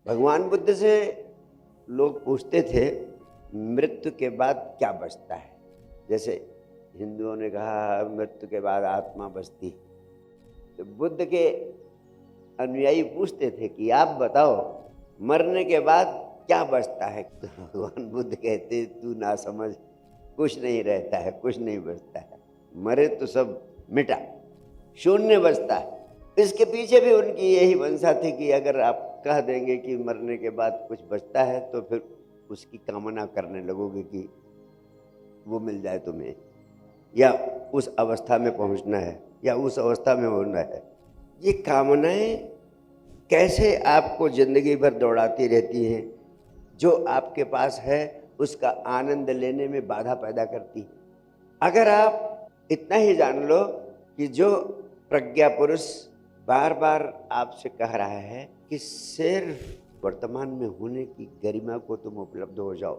भगवान बुद्ध से लोग पूछते थे मृत्यु के बाद क्या बचता है। जैसे हिंदुओं ने कहा मृत्यु के बाद आत्मा बचती, तो बुद्ध के अनुयायी पूछते थे कि आप बताओ मरने के बाद क्या बचता है। तो भगवान बुद्ध कहते तू ना समझ, कुछ नहीं रहता है, कुछ नहीं बचता है, मरे तो सब मिटा, शून्य बचता है। इसके पीछे भी उनकी यही मंशा थी कि अगर आप कह देंगे कि मरने के बाद कुछ बचता है तो फिर उसकी कामना करने लगोगे कि वो मिल जाए तुम्हें, या उस अवस्था में पहुंचना है, या उस अवस्था में होना है। ये कामनाएं कैसे आपको जिंदगी भर दौड़ाती रहती हैं, जो आपके पास है उसका आनंद लेने में बाधा पैदा करती है। अगर आप इतना ही जान लो कि जो प्रज्ञा पुरुष बार बार आपसे कह रहा है कि सिर्फ वर्तमान में होने की गरिमा को तुम उपलब्ध हो जाओ,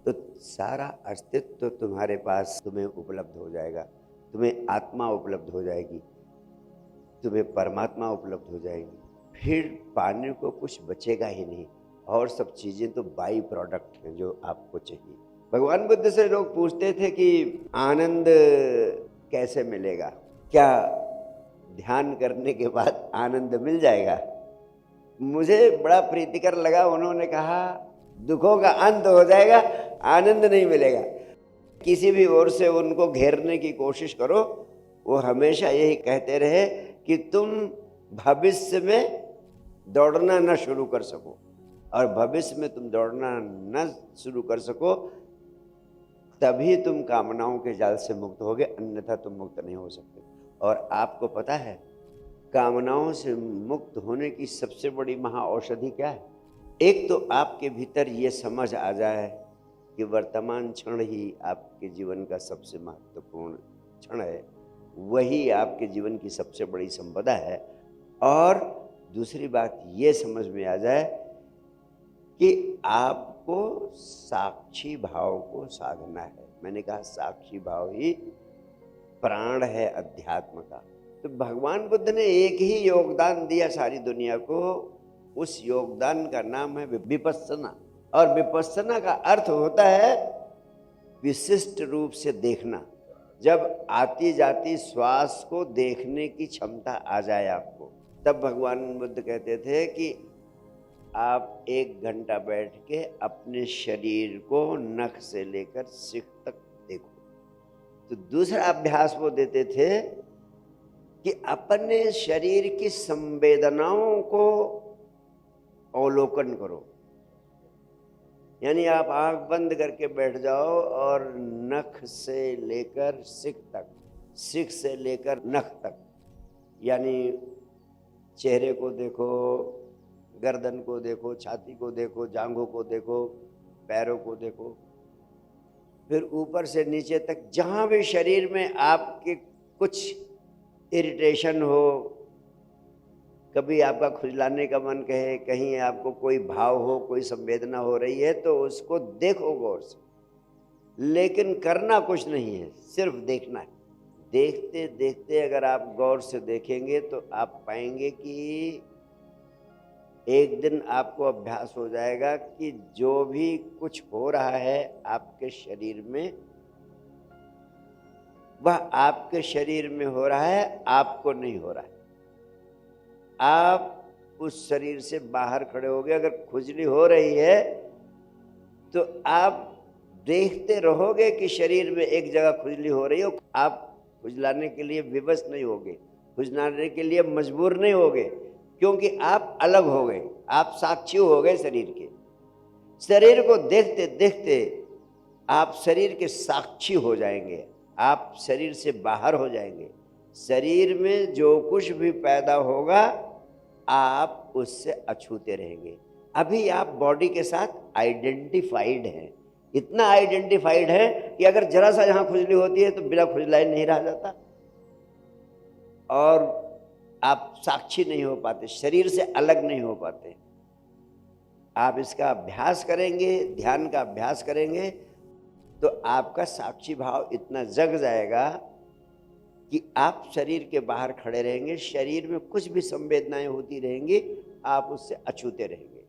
तो सारा अस्तित्व तुम्हारे पास तुम्हें उपलब्ध हो जाएगा। तुम्हें आत्मा उपलब्ध हो जाएगी, तुम्हें परमात्मा उपलब्ध हो जाएगी, फिर पाने को कुछ बचेगा ही नहीं, और सब चीज़ें तो बाई प्रोडक्ट हैं जो आपको चाहिए। भगवान बुद्ध से लोग पूछते थे कि आनंद कैसे मिलेगा, क्या ध्यान करने के बाद आनंद मिल जाएगा। मुझे बड़ा प्रीतिकर लगा, उन्होंने कहा दुखों का अंत हो जाएगा, आनंद नहीं मिलेगा। किसी भी ओर से उनको घेरने की कोशिश करो, वो हमेशा यही कहते रहे कि तुम भविष्य में दौड़ना न शुरू कर सको, और भविष्य में तुम दौड़ना न शुरू कर सको तभी तुम कामनाओं के जाल से मुक्त होगे, अन्यथा तुम मुक्त नहीं हो सकते। और आपको पता है कामनाओं से मुक्त होने की सबसे बड़ी महाऔषधि क्या है? एक तो आपके भीतर ये समझ आ जाए कि वर्तमान क्षण ही आपके जीवन का सबसे महत्वपूर्ण क्षण है, वही आपके जीवन की सबसे बड़ी संपदा है। और दूसरी बात ये समझ में आ जाए कि आपको साक्षी भाव को साधना है। मैंने कहा साक्षी भाव ही प्राण है अध्यात्म का। तो भगवान बुद्ध ने एक ही योगदान दिया सारी दुनिया को, उस योगदान का नाम है विपस्सना। और विपस्सना का अर्थ होता है विशिष्ट रूप से देखना। जब आती जाती श्वास को देखने की क्षमता आ जाए आपको, तब भगवान बुद्ध कहते थे कि आप 1 घंटा बैठ के अपने शरीर को नख से लेकर सिख तक देखो। तो दूसरा अभ्यास वो देते थे कि अपने शरीर की संवेदनाओं को अवलोकन करो। यानी आप आंख बंद करके बैठ जाओ और नख से लेकर सिख तक, सिख से लेकर नख तक, यानी चेहरे को देखो, गर्दन को देखो, छाती को देखो, जांघों को देखो, पैरों को देखो, फिर ऊपर से नीचे तक जहाँ भी शरीर में आपके कुछ इरिटेशन हो, कभी आपका खुजलाने का मन कहे, कहीं आपको कोई भाव हो, कोई संवेदना हो रही है, तो उसको देखो गौर से। लेकिन करना कुछ नहीं है, सिर्फ देखना है। देखते देखते अगर आप गौर से देखेंगे तो आप पाएंगे कि एक दिन आपको अभ्यास हो जाएगा कि जो भी कुछ हो रहा है आपके शरीर में, वह आपके शरीर में हो रहा है, आपको नहीं हो रहा है। आप उस शरीर से बाहर खड़े हो गए, अगर खुजली हो रही है तो आप देखते रहोगे कि शरीर में एक जगह खुजली हो रही हो, आप खुजलाने के लिए विवश नहीं होगे, खुजलाने के लिए मजबूर नहीं होगे, क्योंकि आप अलग हो गए, आप साक्षी हो गए शरीर के। शरीर को देखते देखते आप शरीर के साक्षी हो जाएंगे, आप शरीर से बाहर हो जाएंगे। शरीर में जो कुछ भी पैदा होगा आप उससे अछूते रहेंगे। अभी आप बॉडी के साथ आइडेंटिफाइड हैं, इतना आइडेंटिफाइड है कि अगर जरा सा यहाँ खुजली होती है तो बिना खुजलाए नहीं रहा जाता, और आप साक्षी नहीं हो पाते, शरीर से अलग नहीं हो पाते। आप इसका अभ्यास करेंगे, ध्यान का अभ्यास करेंगे, तो आपका साक्षी भाव इतना जग जाएगा कि आप शरीर के बाहर खड़े रहेंगे, शरीर में कुछ भी संवेदनाएं होती रहेंगी, आप उससे अछूते रहेंगे।